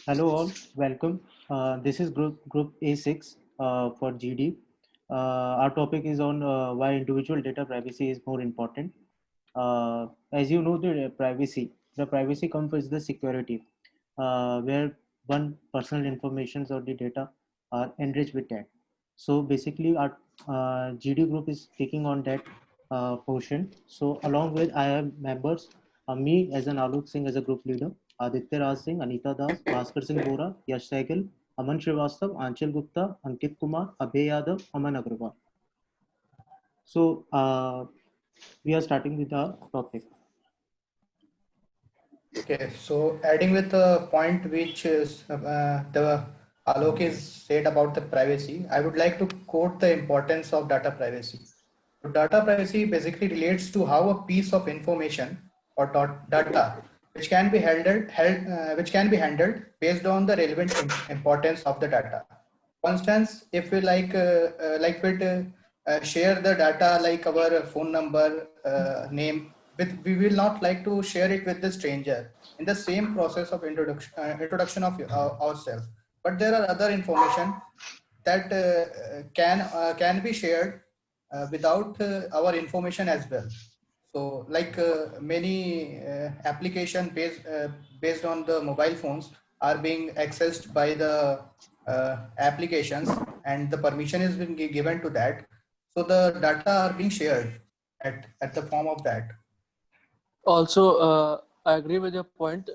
Hello all, welcome. This is group A6 for GD. Our topic is on why individual data privacy is more important. As you know, the privacy comes with the security, where one personal informations or the data are enriched with that. So basically, our GD group is taking on that portion. So along with I have members, me as an Alok Singh as a group leader, Aditya Raj Singh, Anita Das, Bhaskar Singh Bora, Yash Sehgal, Aman Srivastav, Anchal Gupta, Ankit Kumar, Abhay Yadav, Aman Agrawal. So we are starting with our topic. Okay, so adding with the point which is the Alok is said about the privacy, I would like to quote the importance of data privacy. So data privacy basically relates to how a piece of information or data which can be handled based on the relevant importance of the data. For instance, if we share the data like our phone number, name, we will not like to share it with the stranger in the same process of introduction of ourselves. But there are other information that can be shared without our information as well. So like many application based on the mobile phones are being accessed by the applications, and the permission is being given to that. So the data are being shared at the form of that. Also, I agree with your point.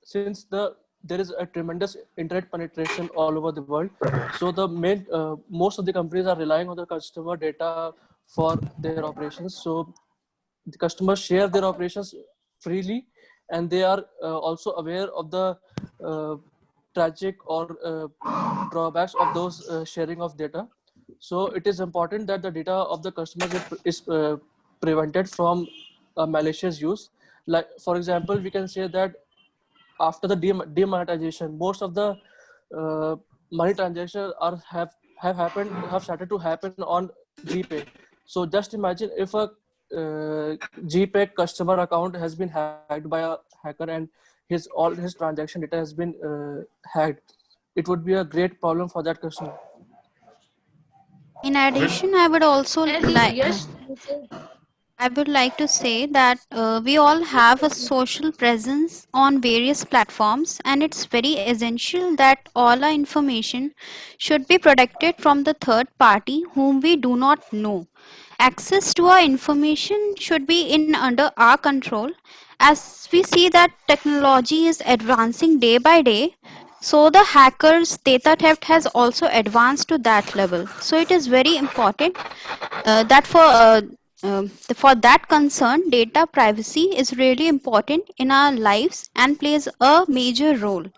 Since there is a tremendous internet penetration all over the world, so the most of the companies are relying on the customer data for their operations. So the customers share their operations freely, and they are also aware of the tragic or drawbacks of those sharing of data. So it is important that the data of the customers is prevented from malicious use. Like for example, we can say that after the demonetization, most of the money transactions have started to happen on GPay. So just imagine if a GPay customer account has been hacked by a hacker and all his transaction data has been hacked. It would be a great problem for that customer. In addition, I would also As like Yash, I would like to say that we all have a social presence on various platforms, and it's very essential that all our information should be protected from the third party whom we do not know. Access to our information should be in under our control, as we see that technology is advancing day by day. So the hackers data theft has also advanced to that level. So it is very important that for that concern, data privacy is really important in our lives and plays a major role.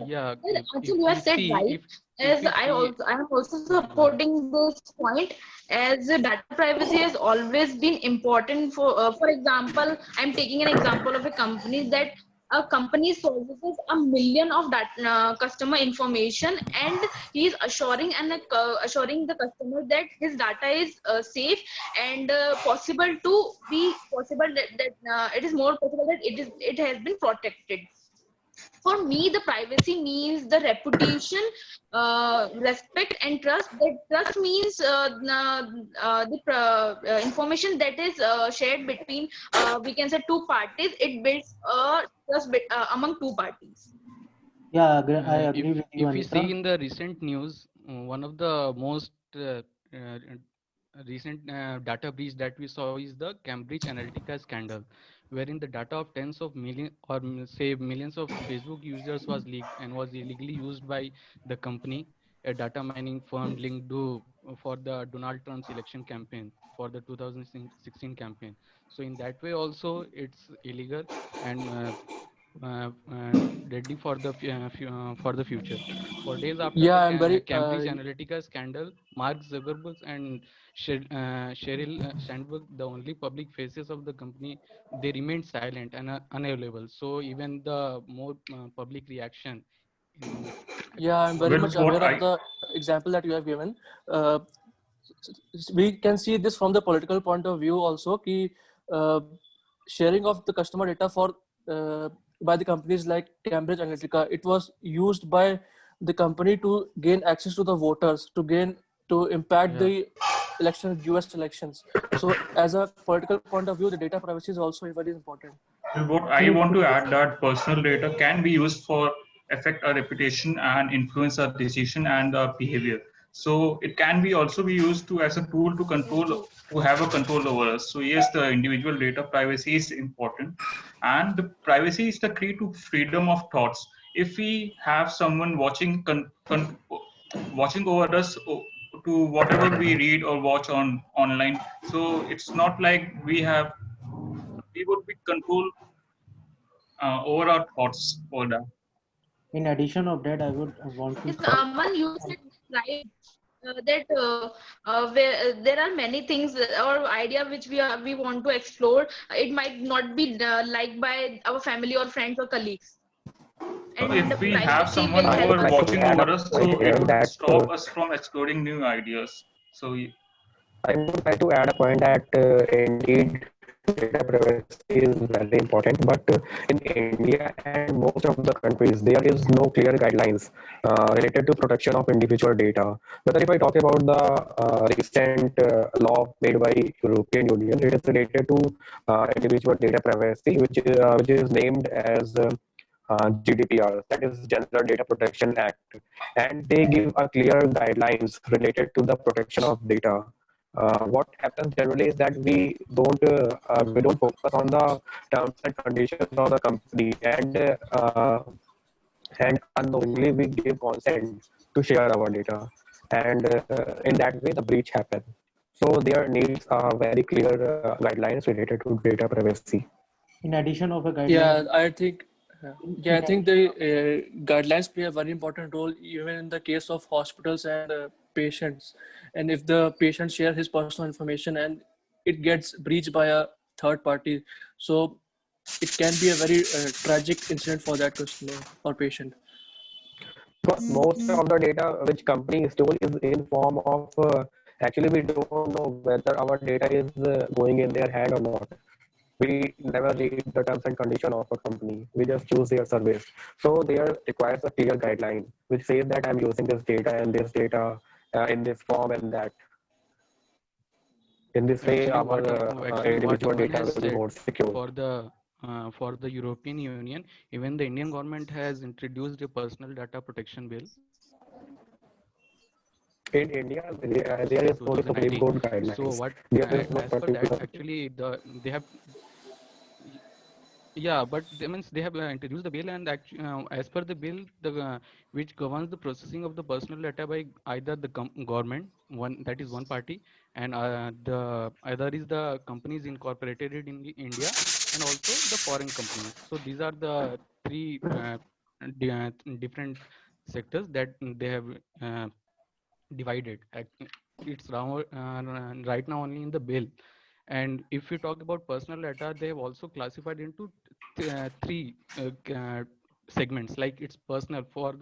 Yeah, actually, you have said right. if As we see, I am also supporting this point. As data privacy has always been important for example, I'm taking an example of a company that a company services a million of data, customer information, and he is assuring the customer that his data is safe and possible that it is more possible that it has been protected. For me, the privacy means the reputation, respect, and trust. That trust means the information that is shared between, we can say, two parties. It builds a trust among two parties. Yeah, I agree with you, if we see Anita. in the recent news, one of the most recent data breach that we saw is the Cambridge Analytica scandal, wherein the data of tens of million or say millions of Facebook users was leaked and was illegally used by the company, a data mining firm linked to for the Donald Trump's election campaign for the 2016 campaign. So in that way also it's illegal and deadly for the for the future. For days after Yeah, the I'm very Cambridge Analytica scandal, Mark Zuckerberg and Sheryl Sandberg, the only public faces of the company, they remained silent and unavailable. So even the more public reaction in yeah, I'm very much aware of the example that you have given. Uh, we can see this from the political point of view also. Ki, uh, sharing of the customer data for by the companies like Cambridge Analytica. It was used by the company to gain access to the voters, to impact Yeah. the US elections. So as a political point of view, the data privacy is also very important. What I want to add that personal data can be used for affect our reputation and influence our decision and our behavior. So it can be also be used to as a tool to control to have a control over us. So yes, the individual data privacy is important, and the privacy is the key to freedom of thoughts. If we have someone watching over us to whatever we read or watch on online, so it's not like we would be control over our thoughts over that. In addition of that, I would want to Yes, say, Aman, you said right that there are many things or idea which we want to explore. It might not be liked by our family or friends or colleagues, So and the if we have privacy someone will who help are I'd like us. to watching add a over us, point so here it would that stop us from exploring new ideas. So I would like to add a point that indeed data privacy is very important, but in India and most of the countries, there is no clear guidelines related to protection of individual data. Whether if I talk about the recent law made by European Union, it is related to individual data privacy, which is named as GDPR, that is General Data Protection Act, and they give a clear guidelines related to the protection of data. What happens generally is that we don't focus on the terms and conditions of the company, and unknowingly we give consent to share our data, and in that way the breach happens. So there needs very clear guidelines related to data privacy. in addition of a guideline, Yeah, I think. Yeah, I in think the guidelines play a very important role even in the case of hospitals and patients. And if the patient shares his personal information and it gets breached by a third party, so it can be a very tragic incident for that customer or patient. Because most of the data which company store is in form of actually we don't know whether our data is going in their hand or not. We never read the terms and condition of a company. We just choose their service. So there requires a clear guideline which says that I'm using this data and this data in this form and that. In this way, our Actually, what individual Aman data has will be said more secure. for the European Union, even the Indian government has introduced a personal data protection bill In India, there is only Supreme 2019. Court So guidelines. what There is no as per that, particular. actually they have. Yeah, but they means they have introduced the bill, and as per the bill, the which governs the processing of the personal data by either the government, one that is one party, and the other is the companies incorporated in India, and also the foreign companies. So these are the three different sectors that they have divided. It's right now only in the bill. And if we talk about personal data, they have also classified into three segments. Like it's personal for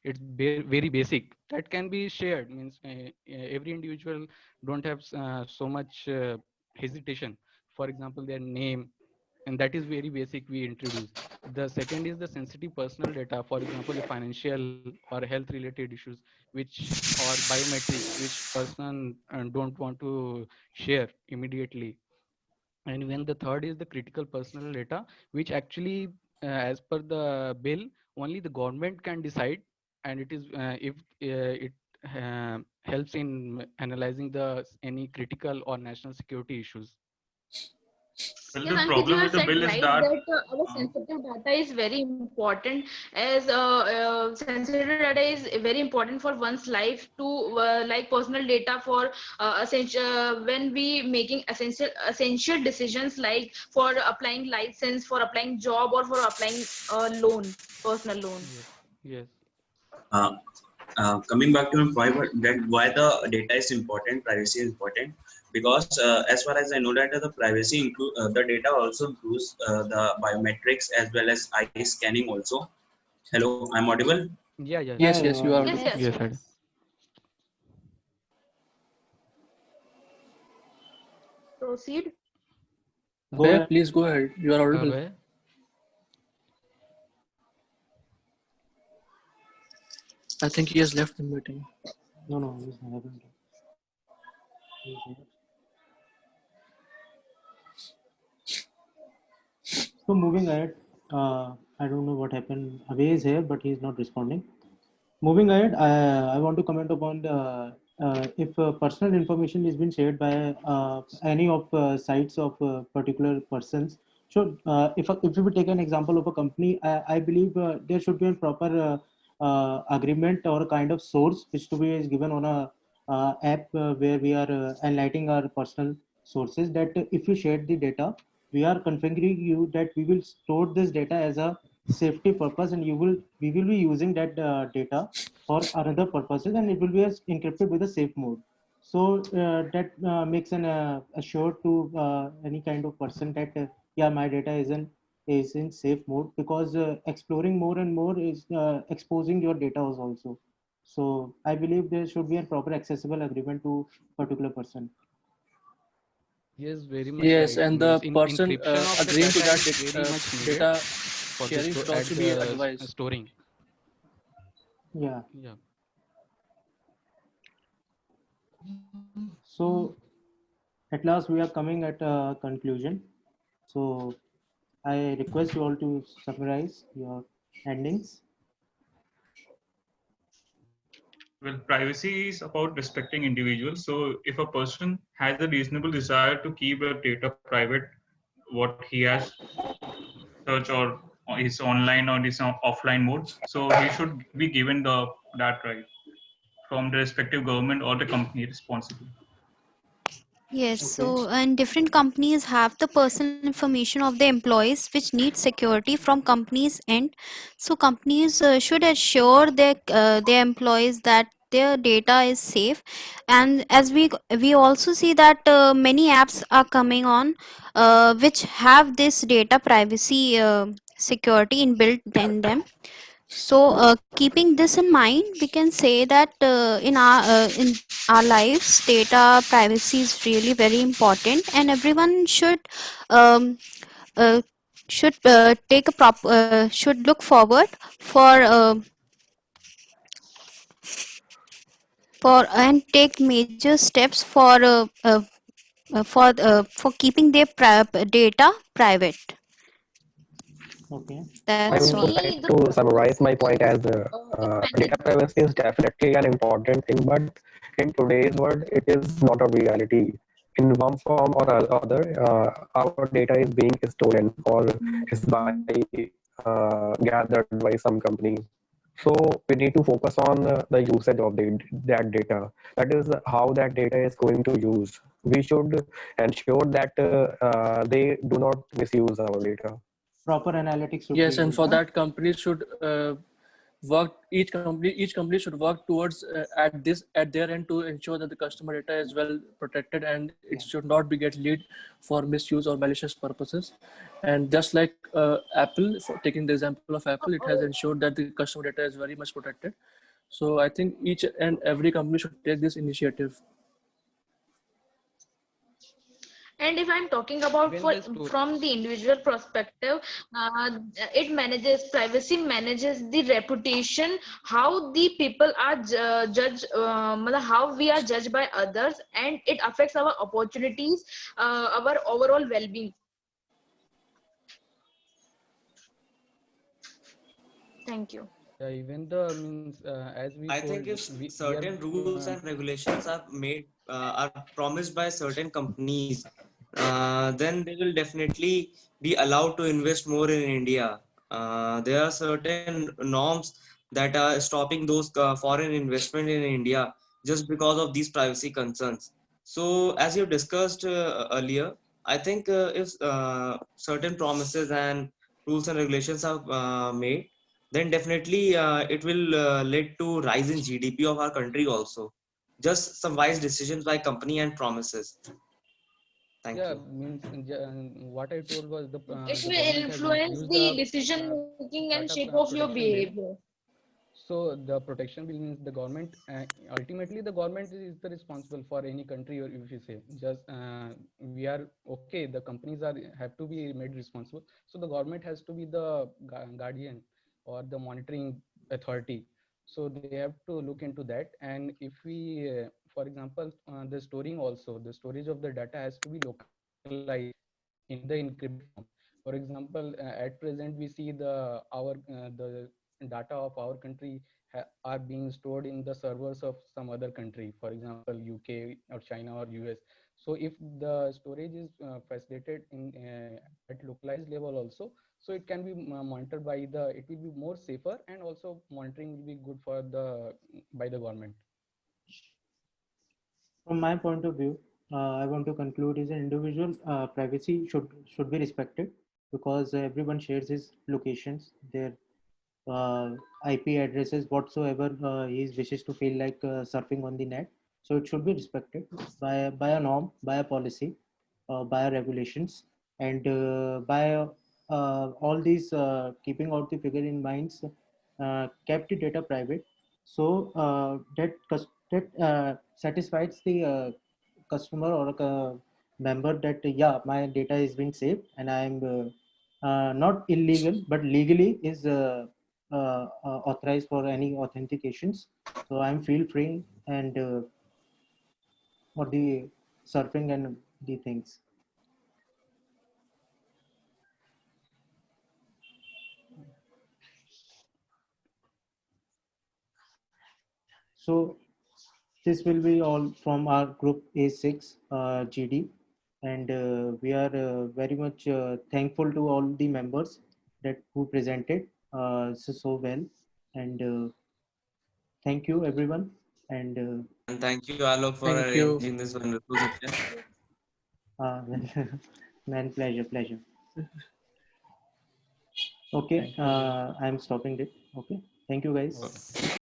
it's very basic that can be shared. Means every individual don't have so much hesitation. For example, their name, and that is very basic we introduce. The second is the sensitive personal data, for example, the financial or health related issues, which or biometrics, which person don't want to share immediately. And even the third is the critical personal data, which actually as per the bill only the government can decide, and it is if it helps in analyzing the any critical or national security issues. well, Yes, the Ankit, you problem have with the said bill is right that that our sensitive data is very important, as sensitive data is very important for one's life to like personal data for essential when we making essential decisions like for applying license, for applying job, or for applying loan, personal loan. Yes, yes. Uh, Coming back to my point, that why the data is important, privacy is important, because as far as I know that the privacy include the data also includes the biometrics as well as eye scanning also. Hello, I'm audible. Yeah, yeah, yeah, Yes, you yes, you are are Yes, audible. audible. yes. yes, I Proceed. Go Abhay, ahead. please go ahead. You are audible. Abhay? I think he has left the meeting. No, he's not having it. He's here. So moving ahead, I don't know what happened. Abhay is here, but he is not responding. Moving ahead, I want to comment upon if personal information is being shared by any of sites of particular persons. So if we take an example of a company, I believe there should be a proper agreement or a kind of source which to be is given on a app where we are enlightening our personal sources that if you share the data, we are configuring you that we will store this data as a safety purpose, and we will be using that data for another purposes, and it will be as encrypted with a safe mode. So that makes an assured to any kind of person that yeah, my data is in safe mode, because exploring more and more is exposing your data also. So I believe there should be a proper accessible agreement to particular person. Yes, very much Yes, right. and the Means person encryption of the agreeing to data that is very much needed data for the sharing should at also be the advised. storing. Yeah. Yeah. So at last we are coming at a conclusion. So I request you all to summarize your endings. Well, privacy is about respecting individuals. So if a person has a reasonable desire to keep their data private, what he has search or is online or is on offline mode, so he should be given that right from the respective government or the company responsible. Yes, Okay. so and different companies have the personal information of the employees which need security from companies end. So companies should assure their employees that their data is safe. And as we also see that many apps are coming on which have this data privacy security inbuilt in them. So, keeping this in mind, we can say that in our lives, data privacy is really very important, and everyone um, uh, should look forward for and take major steps for keeping their data private. Okay. I That's would all. like Actually, the to summarize my point as it data manages. privacy is definitely an important thing, but in today's world, it is not a reality. In one form or other, our data is being stolen or is gathered by some company. So we need to focus on the usage of that data. That is how that data is going to use. We should ensure that they do not misuse our data. Proper analytics should be Yes, and used. for Huh? that, companies should work. Each company should work towards at their end to ensure that the customer data is well protected and it Yeah. should not be get leaked for misuse or malicious purposes. And just like Apple, for taking the example of Apple, it has ensured that the customer data is very much protected. So I think each and every company should take this initiative. And if I'm talking about When for the store from the individual perspective, it manages privacy, manages the reputation, how the people are judged, how we are judged by others, and it affects our opportunities, our overall well-being. Thank you. yeah, even the means as we I think told if we are certain rules and regulations are made, are promised by certain companies, then they will definitely be allowed to invest more in India. There are certain norms that are stopping those foreign investment in India just because of these privacy concerns. So, as you discussed earlier, I think if certain promises and rules and regulations are made, then definitely it will lead to rise in GDP of our country also. Just some wise decisions by company and promises. Thank yeah you. means what I told was It the will government has influence introduced the the decision making and data shape of your protection bill. behavior. So the protection bill means the government ultimately the government is the responsible for any country, or if you say just we are okay, the companies are have to be made responsible. So the government has to be the guardian or the monitoring authority. So they have to look into that. And if we, for example, the storing also, the storage of the data has to be localized in the encrypted form. For example, at present we see the data of our country are being stored in the servers of some other country, for example UK or China or US. So if the storage is facilitated in at localized level also, so it can be monitored by the, it will be more safer, and also monitoring will be good for the by the government. From my point of view, I want to conclude is an individual privacy should be respected, because everyone shares his locations, their IP addresses, whatsoever he wishes to feel like surfing on the net. So it should be respected by a norm, by a policy, by a regulations, and by all these keeping out the figure in minds, kept the data private. So that satisfies the customer or a member that yeah, my data is being saved, and I am not illegal but legally is authorized for any authentications. So I'm feel free and for the surfing and the things. So this will be all from our group A6 GD, and we are very much thankful to all the members that who presented so well, and thank you everyone, and And thank you, Alok, for Thank you. arranging this wonderful session. man, pleasure. Okay, Thank you. I'm stopping it. Okay, thank you guys. Okay.